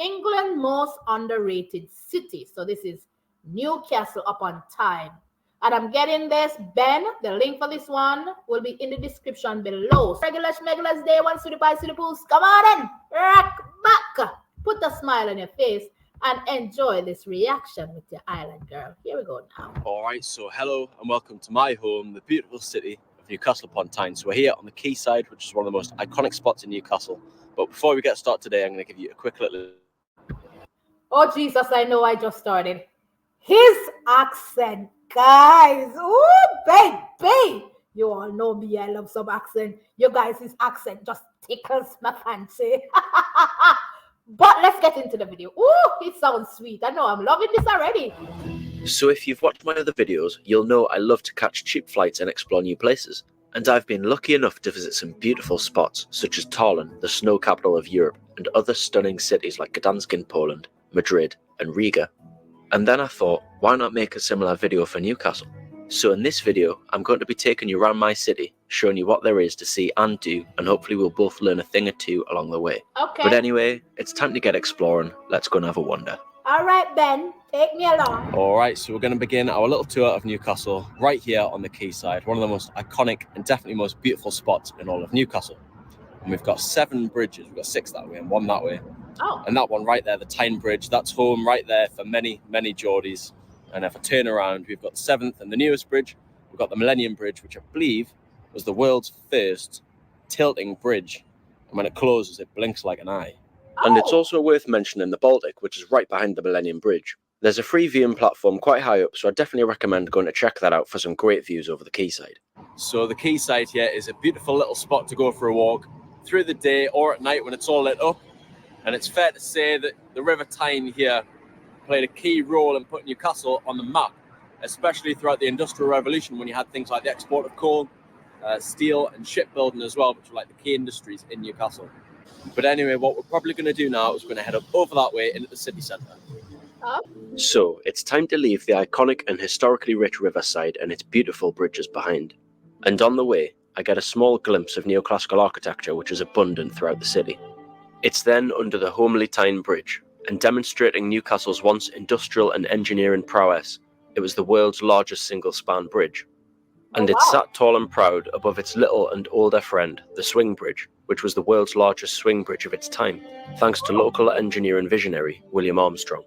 England's most underrated city. So this is Newcastle upon Tyne. And I'm getting this, Ben. The link for this one will be in the description below. Regular schmegular's day one, City Pie, City Poos. Come on in, rock back. Put a smile on your face and enjoy this reaction with your island girl. Here we go now. All right, so hello and welcome to my home, the beautiful city of Newcastle upon Tyne. So we're here on the Quayside, which is one of the most iconic spots in Newcastle. But before we get started today, I'm going to give you a quick little... Oh, Jesus, I know I just started. His accent, guys. Oh, baby. You all know me, I love some accent. You guys' accent just tickles my fancy. But let's get into the video. Oh, it sounds sweet. I know I'm loving this already. So if you've watched my other videos, you'll know I love to catch cheap flights and explore new places. And I've been lucky enough to visit some beautiful spots, such as Tyne, the snow capital of Europe, and other stunning cities like Gdansk in Poland, Madrid, and Riga. And then I thought, why not make a similar video for Newcastle? So in this video, I'm going to be taking you around my city, showing you what there is to see and do, and hopefully we'll both learn a thing or two along the way. Okay. But anyway, it's time to get exploring. Let's go and have a wander. All right, Ben, take me along. All right, so we're going to begin our little tour of Newcastle right here on the Quayside, one of the most iconic and definitely most beautiful spots in all of Newcastle. And we've got 7 bridges. We've got 6 that way and 1 that way. Oh. And that one right there, the Tyne Bridge, that's home right there for many, many Geordies. And if I turn around, we've got the 7th and the newest bridge. We've got the Millennium Bridge, which I believe was the world's first tilting bridge. And when it closes, it blinks like an eye. Oh. And it's also worth mentioning the Baltic, which is right behind the Millennium Bridge. There's a free viewing platform quite high up, so I definitely recommend going to check that out for some great views over the Quayside. So the Quayside here is a beautiful little spot to go for a walk through the day or at night when it's all lit up. And it's fair to say that the River Tyne here played a key role in putting Newcastle on the map, especially throughout the Industrial Revolution when you had things like the export of coal, steel and shipbuilding as well, which were like the key industries in Newcastle. But anyway, what we're probably going to do now is we're going to head up over that way into the city centre. Oh. So it's time to leave the iconic and historically rich riverside and its beautiful bridges behind. And on the way, I get a small glimpse of neoclassical architecture which is abundant throughout the city. It's then under the homely Tyne Bridge, and demonstrating Newcastle's once industrial and engineering prowess, it was the world's largest single-span bridge. And it sat tall and proud above its little and older friend, the Swing Bridge, which was the world's largest swing bridge of its time, thanks to local engineering visionary William Armstrong.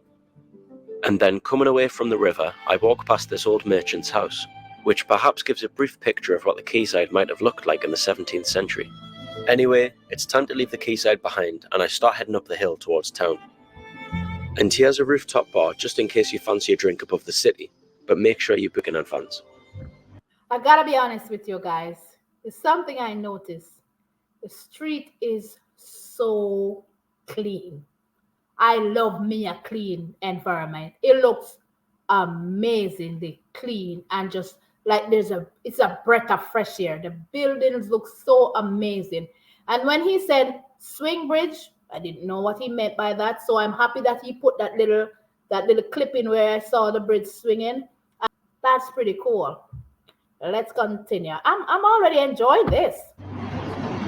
And then coming away from the river, I walk past this old merchant's house, which perhaps gives a brief picture of what the Quayside might have looked like in the 17th century. Anyway, it's time to leave the Quayside behind, and I start heading up the hill towards town. And here's a rooftop bar just in case you fancy a drink above the city, but make sure you book in advance. I gotta be honest with you guys. It's something I noticed. The street is so clean. I love me a clean environment. It looks amazingly clean and just like it's a breath of fresh air. The buildings look so amazing. And when he said swing bridge, I didn't know what he meant by that. So I'm happy that he put that little clip in where I saw the bridge swinging. And that's pretty cool. Let's continue. I'm already enjoying this.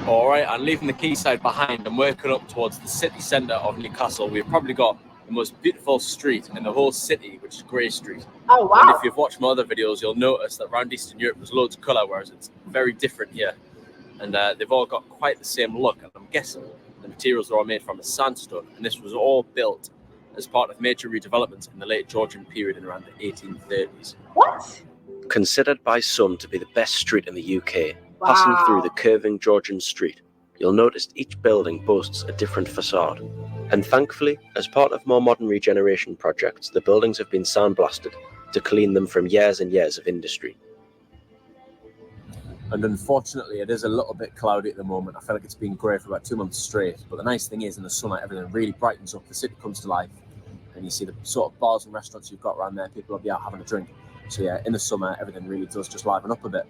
All right, and leaving the Quayside behind and working up towards the city centre of Newcastle, we've probably got the most beautiful street in the whole city, which is Grey Street. Oh, wow. And if you've watched my other videos, you'll notice that around Eastern Europe there's loads of colour, whereas it's very different here. And they've all got quite the same look. And I'm guessing the materials are all made from a sandstone, and this was all built as part of major redevelopments in the late Georgian period in around the 1830s. What? Considered by some to be the best street in the UK, passing through the curving Georgian street, you'll notice each building boasts a different facade. And thankfully, as part of more modern regeneration projects, the buildings have been sandblasted to clean them from years and years of industry. And unfortunately, it is a little bit cloudy at the moment. I feel like it's been grey for about 2 months straight. But the nice thing is, in the summer, everything really brightens up. The city comes to life. And you see the sort of bars and restaurants you've got around there. People will be out having a drink. So yeah, in the summer, everything really does just liven up a bit.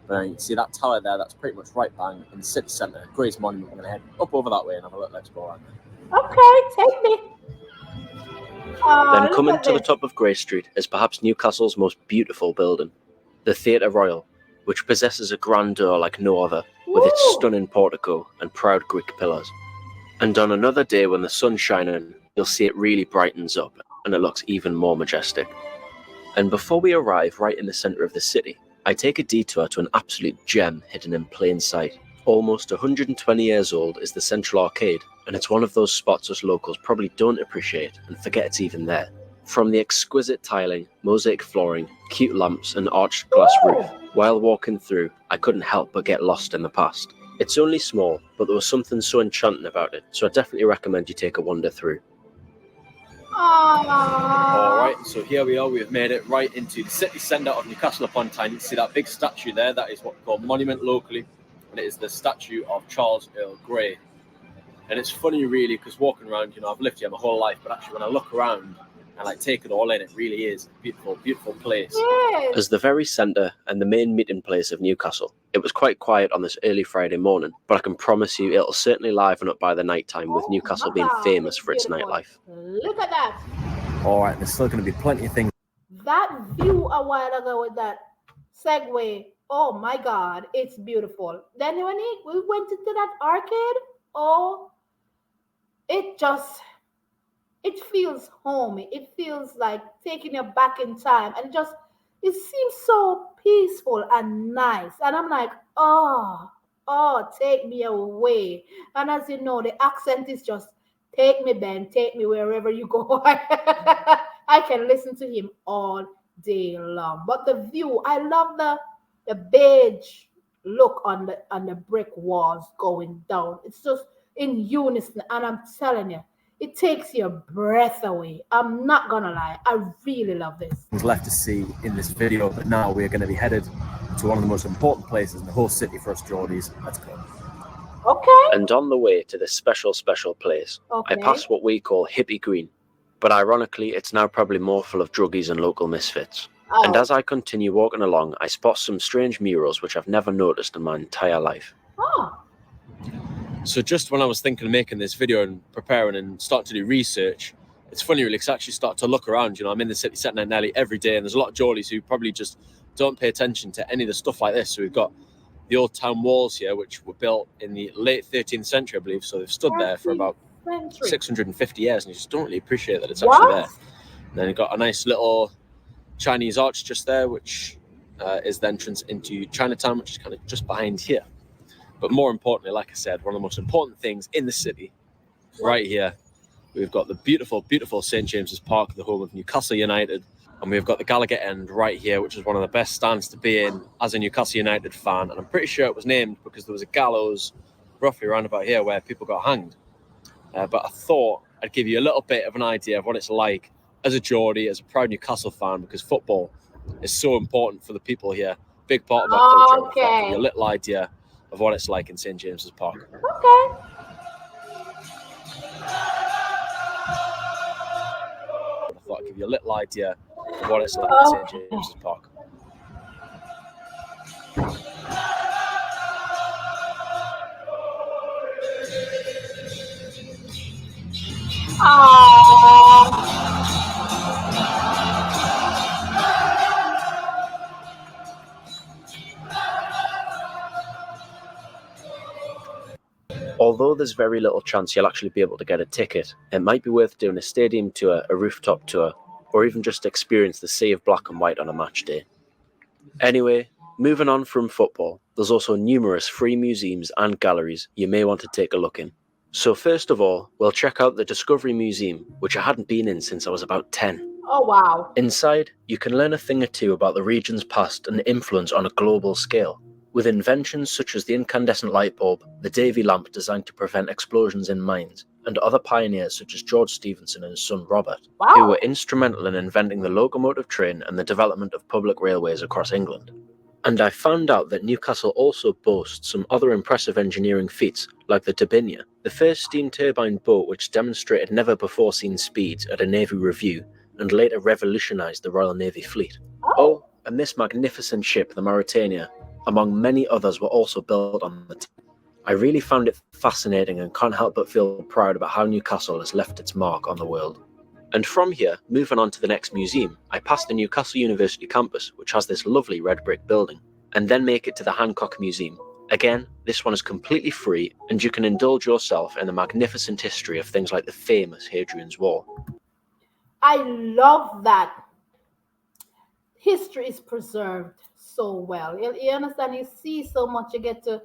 But you can see that tower there, that's pretty much right bang in the city centre. Grey's Monument. I'm going to head up over that way and have a little explore around there. Okay, take me. Then coming to the top of Grey Street is perhaps Newcastle's most beautiful building, the Theatre Royal, which possesses a grandeur like no other, with its stunning portico and proud Greek pillars. And on another day when the sun's shining, you'll see it really brightens up and it looks even more majestic. And before we arrive right in the centre of the city, I take a detour to an absolute gem hidden in plain sight. Almost 120 years old is the Central Arcade, and it's one of those spots us locals probably don't appreciate and forget it's even there. From the exquisite tiling, mosaic flooring, cute lamps and arched glass roof, while walking through, I couldn't help but get lost in the past. It's only small, but there was something so enchanting about it, so I definitely recommend you take a wander through. Alright, so here we are, we've made it right into the city centre of Newcastle upon Tyne. You can see that big statue there, that is what we call monument locally, and it is the statue of Charles Earl Grey. And it's funny really, because walking around, I've lived here my whole life, but actually when I look around and take it all in, it really is a beautiful, beautiful place. Yes. As the very centre and the main meeting place of Newcastle, it was quite quiet on this early Friday morning, but I can promise you it'll certainly liven up by the night time, with Newcastle being famous for its nightlife. Look at that. Alright, there's still going to be plenty of things. That view a while ago with that Segway, oh my God, it's beautiful. Then when we went into that arcade, it feels homey. It feels like taking you back in time, and it seems so peaceful and nice. And I'm like, oh, take me away. And as you know, the accent is just, take me, Ben, take me wherever you go. I can listen to him all day long. But the view, I love the beige look on the brick walls going down. It's just in unison, and I'm telling you, it takes your breath away. I'm not gonna lie, I really love this. There's left to see in this video, but now we're going to be headed to one of the most important places in the whole city for us Geordies. Let's go. Okay. And on the way to this special place, I pass what we call Hippie Green, but ironically it's now probably more full of druggies and local misfits. And as I continue walking along, I spot some strange murals which I've never noticed in my entire life. So just when I was thinking of making this video and preparing and starting to do research, it's funny really, because I actually start to look around. I'm in the city centre nearly every day, and there's a lot of Geordies who probably just don't pay attention to any of the stuff like this. So we've got the old town walls here, which were built in the late 13th century, I believe. So they've stood there for about 650 years, and you just don't really appreciate that it's actually there. And then you've got a nice little Chinese arch just there, which is the entrance into Chinatown, which is kind of just behind here. But more importantly, like I said, one of the most important things in the city, right here, we've got the beautiful, beautiful St. James's Park, the home of Newcastle United. And we've got the Gallagher End right here, which is one of the best stands to be in as a Newcastle United fan. And I'm pretty sure it was named because there was a gallows roughly around about here where people got hanged. But I thought I'd give you a little bit of an idea of what it's like as a Geordie, as a proud Newcastle fan, because football is so important for the people here. Big part of our culture. Okay. I'll give you a little idea of what it's like in St. James's Park. Okay. I thought I'd give you a little idea of what it's like in St. James's Park. Although there's very little chance you'll actually be able to get a ticket, it might be worth doing a stadium tour, a rooftop tour, or even just experience the sea of black and white on a match day. Anyway, moving on from football, there's also numerous free museums and galleries you may want to take a look in. So first of all, we'll check out the Discovery Museum, which I hadn't been in since I was about 10. Oh wow. Inside, you can learn a thing or two about the region's past and influence on a global scale, with inventions such as the incandescent light bulb, the Davy lamp designed to prevent explosions in mines, and other pioneers such as George Stephenson and his son Robert, who were instrumental in inventing the locomotive train and the development of public railways across England. And I found out that Newcastle also boasts some other impressive engineering feats, like the Turbinia, the first steam turbine boat which demonstrated never-before-seen speeds at a Navy review and later revolutionised the Royal Navy fleet. Oh, and this magnificent ship, the Mauretania, among many others, were also built on the Tyne. I really found it fascinating and can't help but feel proud about how Newcastle has left its mark on the world. And from here, moving on to the next museum, I pass the Newcastle University campus, which has this lovely red brick building, and then make it to the Hancock Museum, Again, this one is completely free, and you can indulge yourself in the magnificent history of things like the famous Hadrian's Wall. I love that history is preserved so well. You understand? You see so much, you get to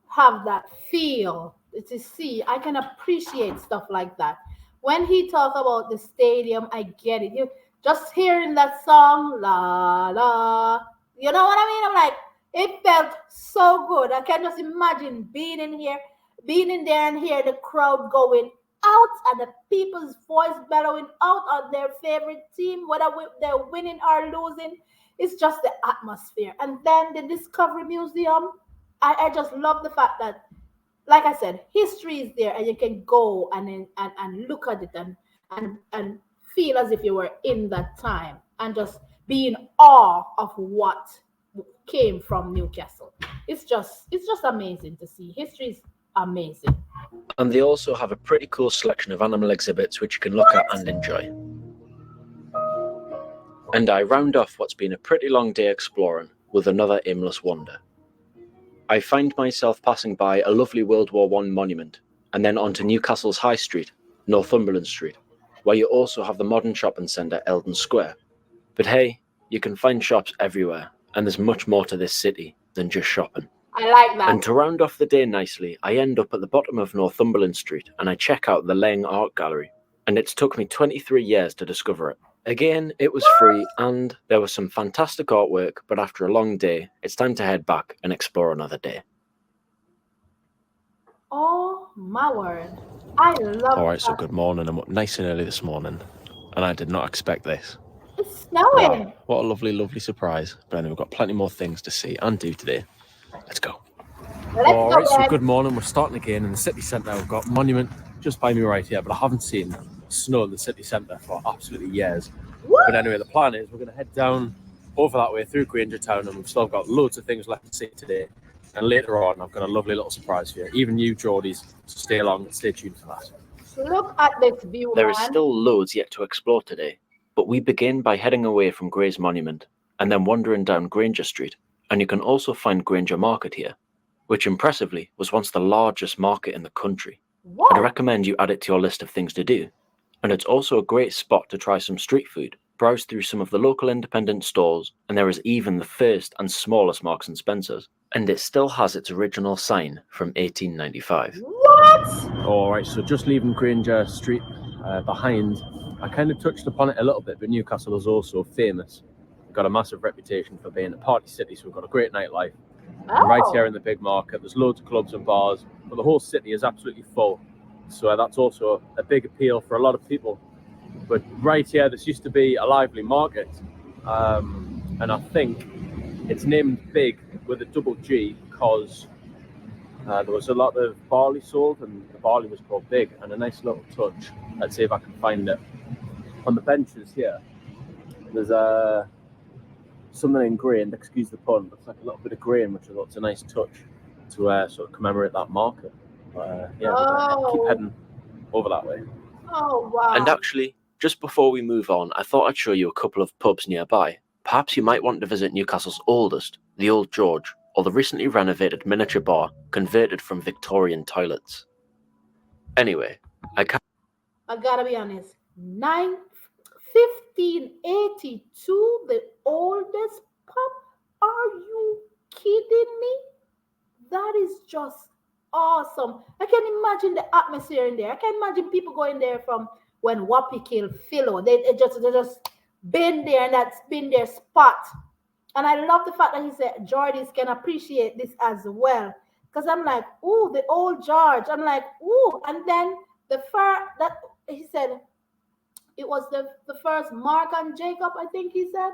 have that feel to see. I can appreciate stuff like that. When he talk about the stadium, I get it. You just hearing that song, la la. You know what I mean? I'm like, it felt so good. I can just imagine being in here, being in there, and hear the crowd going out and the people's voice bellowing out on their favorite team, whether they're winning or losing. It's just the atmosphere. And then the Discovery Museum, I just love the fact that, like I said, history is there and you can go and look at it and feel as if you were in that time and just be in awe of what came from Newcastle. It's just amazing to see. History is amazing. And they also have a pretty cool selection of animal exhibits which you can look at and enjoy. And I round off what's been a pretty long day exploring with another aimless wander. I find myself passing by a lovely World War I monument, and then onto Newcastle's High Street, Northumberland Street, where you also have the modern shopping centre Eldon Square. But hey, you can find shops everywhere, and there's much more to this city than just shopping. I like that. And to round off the day nicely, I end up at the bottom of Northumberland Street and I check out the Laing Art Gallery, and it's took me 23 years to discover it. Again, it was free and there was some fantastic artwork, but after a long day, it's time to head back and explore another day. Oh my word. I love All right, so that. good morning. I'm up nice and early this morning, and I did not expect this. It's snowing. Wow, what a lovely, lovely surprise. But anyway, we've got plenty more things to see and do today. Let's go. Let's All go, right, so guys. good morning. We're starting again in the city centre. We've got Monument just by me right here, but I haven't seen snow in the city centre for absolutely years. Woo! But anyway, the plan is we're going to head down over that way through Granger Town, and we've still got loads of things left to see today. And later on, I've got a lovely little surprise for you. Even you, Geordies, so stay along and stay tuned for that. Look at this view, There man. is still loads yet to explore today, but we begin by heading away from Gray's Monument and then wandering down Granger Street, and you can also find Granger Market here, which impressively was once the largest market in the country. Whoa. I'd recommend you add it to your list of things to do. And it's also a great spot to try some street food, browse through some of the local independent stores, and there is even the first and smallest Marks and Spencer's. And it still has its original sign from 1895. What? All right, so just leaving Granger Street behind, I kind of touched upon it a little bit, but Newcastle is also famous. We've got a massive reputation for being a party city, so we've got a great nightlife. Oh. Right here in the big market, there's loads of clubs and bars, but the whole city is absolutely full. So that's also a big appeal for a lot of people. But right here, this used to be a lively market, and I think it's named Big with a double G because there was a lot of barley sold, and the barley was called Big. And a nice little touch. Let's see if I can find it. On the benches here, there's something ingrained. Excuse the pun, but it's like a little bit of grain, which I thought was a nice touch to sort of commemorate that market. Yeah, we're gonna keep heading over that way. Oh, wow. And actually, just before we move on, I thought I'd show you a couple of pubs nearby. Perhaps you might want to visit Newcastle's oldest, the Old George, or the recently renovated miniature bar converted from Victorian toilets. Anyway, I gotta be honest. 1582, the oldest pub? Are you kidding me? That is just awesome. I can imagine the atmosphere in there. I can imagine people going there from when Whoopi killed Philo. They just been there, and that's been their spot. And I love the fact that he said Geordies can appreciate this as well. Because I'm like, ooh, the old George. I'm like, ooh. And then that he said it was the first Mark and Jacob, I think he said.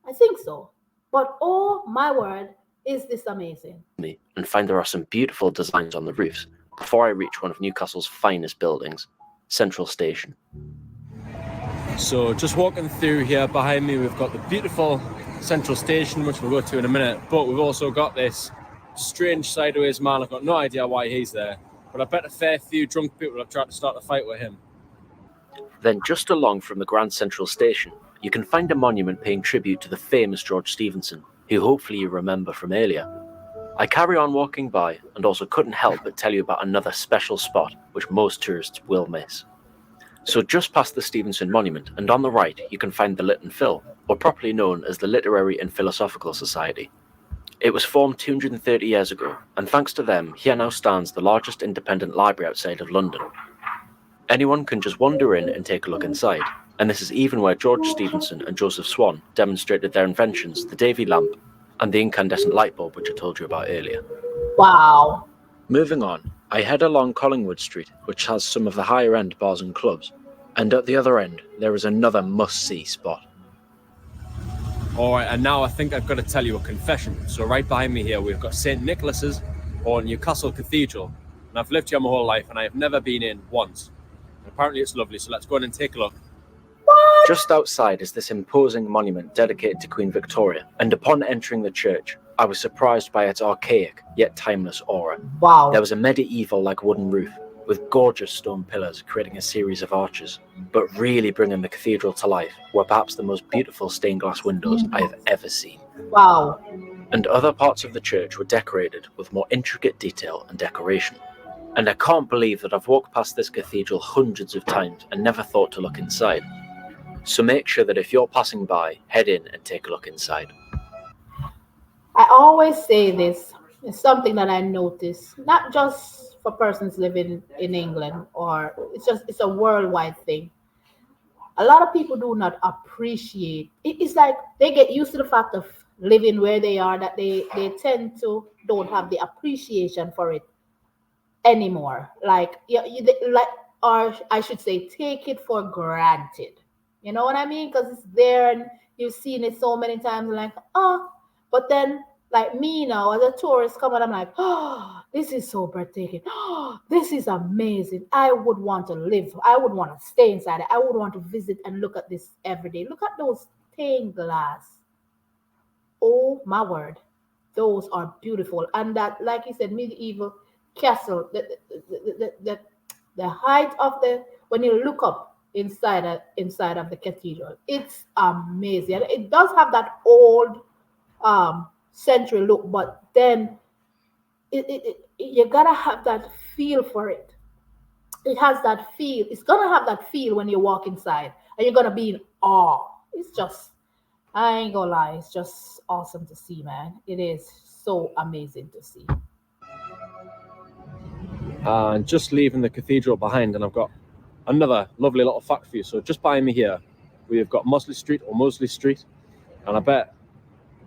I think so. But oh my word, is this amazing. and find there are some beautiful designs on the roofs before I reach one of Newcastle's finest buildings, Central Station. So just walking through here behind me, we've got the beautiful Central Station, which we'll go to in a minute, but we've also got this strange sideways man. I've got no idea why he's there, but I bet a fair few drunk people have tried to start a fight with him. Then just along from the Grand Central Station, you can find a monument paying tribute to the famous George Stephenson, who hopefully you remember from earlier. I carry on walking by and also couldn't help but tell you about another special spot which most tourists will miss. So just past the Stevenson Monument and on the right you can find the Lit and Phil, or properly known as the Literary and Philosophical Society. It was formed 230 years ago, and thanks to them, here now stands the largest independent library outside of London. Anyone can just wander in and take a look inside, and this is even where George Stephenson and Joseph Swan demonstrated their inventions, the Davy lamp and the incandescent light bulb which I told you about earlier. Wow. Moving on, I head along Collingwood Street, which has some of the higher end bars and clubs, and at the other end there is another must-see spot. Alright, and now I think I've got to tell you a confession. So right behind me here we've got St. Nicholas's, or Newcastle Cathedral, and I've lived here my whole life and I have never been in once. And apparently it's lovely, so let's go in and take a look. Just outside is this imposing monument dedicated to Queen Victoria, and upon entering the church, I was surprised by its archaic yet timeless aura. Wow. There was a medieval-like wooden roof, with gorgeous stone pillars creating a series of arches, but really bringing the cathedral to life were perhaps the most beautiful stained glass windows I have ever seen. Wow. And other parts of the church were decorated with more intricate detail and decoration. And I can't believe that I've walked past this cathedral hundreds of times and never thought to look inside. So make sure that if you're passing by, head in and take a look inside. I always say this. It's something that I notice, not just for persons living in England, or it's a worldwide thing. A lot of people do not appreciate it's like they get used to the fact of living where they are, that they tend to don't have the appreciation for it anymore. Like like, or I should say, take it for granted. You know what I mean? Because it's there and you've seen it so many times, like, oh, but then like me now as a tourist coming, I'm like, oh, this is so breathtaking. Oh, this is amazing. I would want to live. I would want to stay inside it. I would want to visit and look at this every day. Look at those stained glass. Oh my word. Those are beautiful. And that, like you said, medieval castle, the height of when you look up inside of the cathedral, it's amazing. And it does have that old century look, but then you gotta have that feel for it. It has that feel. It's gonna have that feel when you walk inside, and you're gonna be in awe. It's just, I ain't gonna lie, it's just awesome to see, man. It is so amazing to see. And just leaving the cathedral behind, and I've got another lovely little fact for you. So just behind me here, we've got Mosley Street, and I bet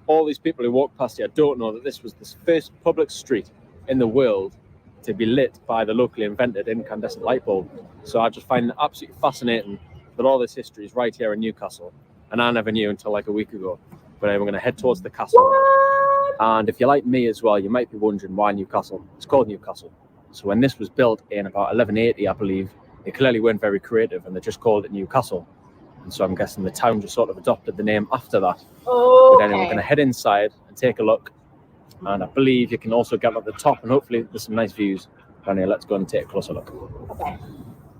all these people who walk past here don't know that this was the first public street in the world to be lit by the locally invented incandescent light bulb. So I just find it absolutely fascinating that all this history is right here in Newcastle, and I never knew until like a week ago. But we're going to head towards the castle. And if you're like me as well, you might be wondering why Newcastle. It's called Newcastle. So when this was built in about 1180, I believe, they clearly weren't very creative and they just called it Newcastle. And so I'm guessing the town just sort of adopted the name after that. Okay. But anyway, we're going to head inside and take a look. And I believe you can also get up at the top, and hopefully there's some nice views. Anyway, let's go and take a closer look. Okay.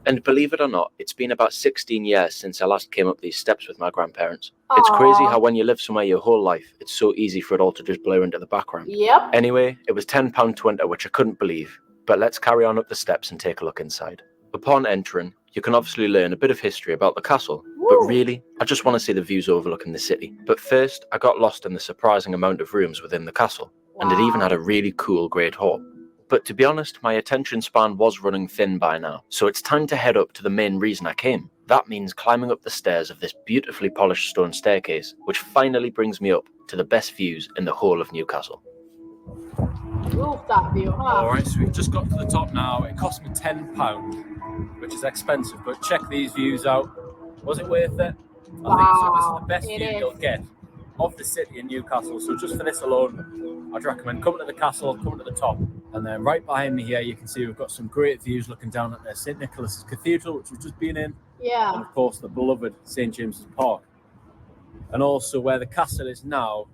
And believe it or not, it's been about 16 years since I last came up these steps with my grandparents. It's crazy how when you live somewhere your whole life, it's so easy for it all to just blur into the background. Yep. Anyway, it was £10 to enter, which I couldn't believe. But let's carry on up the steps and take a look inside. Upon entering, you can obviously learn a bit of history about the castle. Woo. But really, I just want to see the views overlooking the city. But first, I got lost in the surprising amount of rooms within the castle. And it even had a really cool great hall. But to be honest, my attention span was running thin by now, so it's time to head up to the main reason I came. That means climbing up the stairs of this beautifully polished stone staircase, which finally brings me up to the best views in the whole of Newcastle. Rooftop view, huh? Alright, so we've just got to the top now. It cost me £10, which is expensive, but check these views out. Was it worth it? I think so. This is the best view you'll get of the city in Newcastle. So just for this alone, I'd recommend coming to the castle, coming to the top. And then right behind me here, you can see we've got some great views looking down at the St. Nicholas's Cathedral, which we've just been in. Yeah. And of course, the beloved St. James's Park. And also where the castle is now,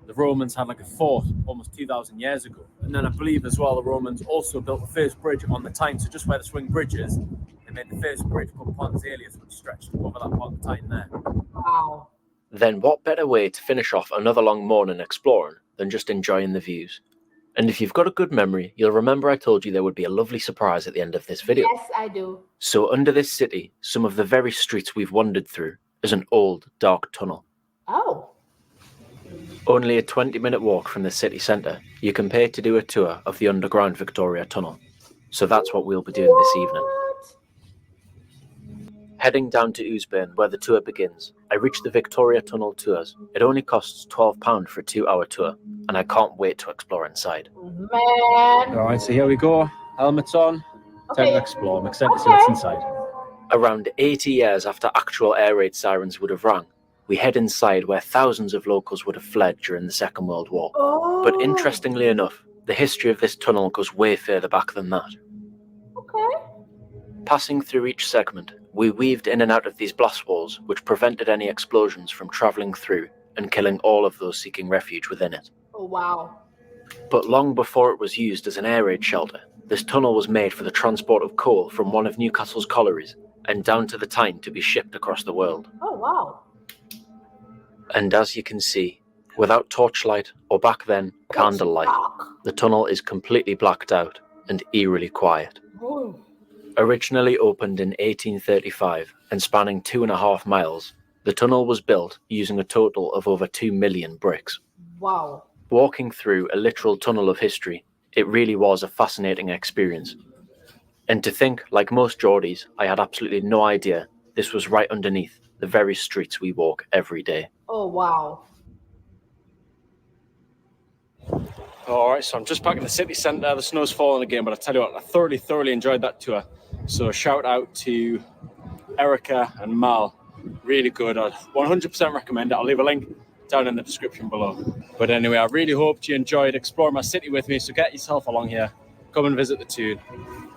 the Romans had like a fort almost 2,000 years ago. And then I believe as well, the Romans also built the first bridge on the Tyne. So just where the swing bridge is, they made the first bridge called Pons Aelius, which stretched over that part of the Tyne there. Wow. Then what better way to finish off another long morning exploring than just enjoying the views? And if you've got a good memory, you'll remember I told you there would be a lovely surprise at the end of this video. Yes, I do. So under this city, some of the very streets we've wandered through is an old, dark tunnel. Oh. Only a 20-minute walk from the city centre, you can pay to do a tour of the underground Victoria Tunnel. So that's what we'll be doing this evening. Heading down to Ousburn, where the tour begins, I reached the Victoria Tunnel tours. It only costs £12 for a 2-hour tour, and I can't wait to explore inside. Man. All right, so here we go. Helmets on. Time Okay. to explore. I'm excited to see what's inside. Around 80 years after actual air raid sirens would have rung, we head inside where thousands of locals would have fled during the Second World War. Oh. But interestingly enough, the history of this tunnel goes way further back than that. Okay. Passing through each segment, we weaved in and out of these blast walls, which prevented any explosions from travelling through and killing all of those seeking refuge within it. Oh, wow. But long before it was used as an air raid shelter, this tunnel was made for the transport of coal from one of Newcastle's collieries and down to the Tyne to be shipped across the world. Oh, wow. And as you can see, without torchlight or back then candlelight, the tunnel is completely blacked out and eerily quiet. Oh. Originally opened in 1835 and spanning 2.5 miles, the tunnel was built using a total of over 2 million bricks. Wow. Walking through a literal tunnel of history, it really was a fascinating experience. And to think, like most Geordies, I had absolutely no idea this was right underneath the very streets we walk every day. Oh, wow. All right, so I'm just back in the city centre. The snow's falling again, but I tell you what, I thoroughly enjoyed that tour. So shout out to Erica and Mal. Really good. I'd 100% recommend it. I'll leave a link down in the description below. But anyway, I really hoped you enjoyed exploring my city with me. So get yourself along here. Come and visit the Tyne.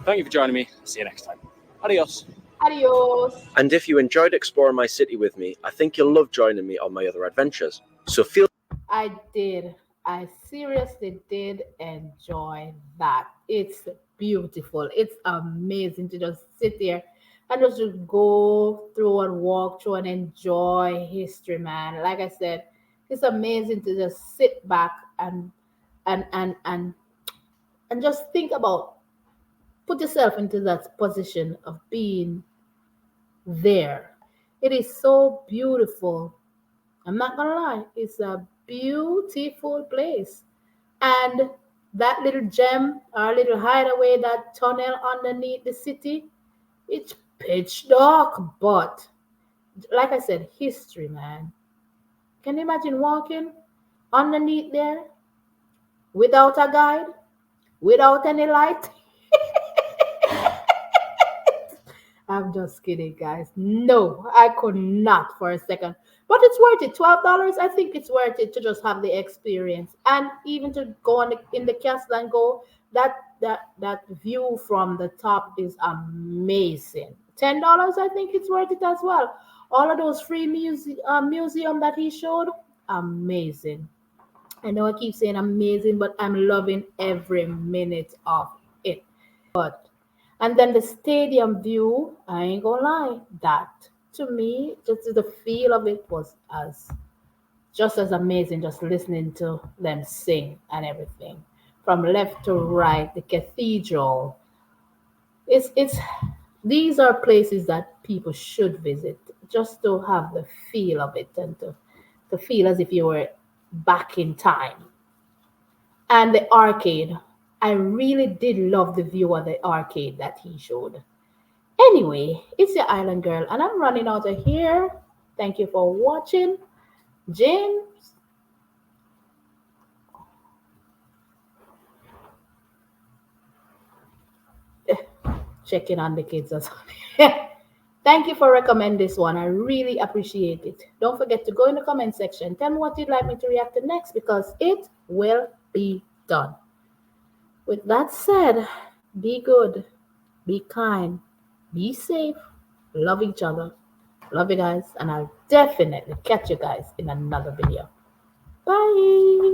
Thank you for joining me. See you next time. Adios. Adios. And if you enjoyed exploring my city with me, I think you'll love joining me on my other adventures. So feel... I did. I seriously did enjoy that. It's beautiful. It's amazing to just sit there and just go through and walk through and enjoy history, man. Like I said, it's amazing to just sit back and just think about, put yourself into that position of being there. It is so beautiful. I'm not gonna lie, it's a beautiful place. And that little gem, our little hideaway, that tunnel underneath the city, it's pitch dark, but like I said, history, man. Can you imagine walking underneath there without a guide, without any light? I'm just kidding, guys. No, I could not for a second. But it's worth it. $12, I think it's worth it to just have the experience. And even to go in the castle and go, that view from the top is amazing. $10, I think it's worth it as well. All of those free museum that he showed, amazing. I know I keep saying amazing, but I'm loving every minute of it. And then the stadium view, I ain't gonna lie, that to me, just the feel of it was just as amazing, just listening to them sing and everything. From left to right, the cathedral. It's these are places that people should visit just to have the feel of it and to feel as if you were back in time. And the arcade. I really did love the view of the arcade that he showed. Anyway, it's your island girl, and I'm running out of here. Thank you for watching. James. Checking on the kids as well. Thank you for recommending this one. I really appreciate it. Don't forget to go in the comment section. Tell me what you'd like me to react to next, because it will be done. With that said, be good, be kind, be safe, love each other. Love you guys, and I'll definitely catch you guys in another video. Bye.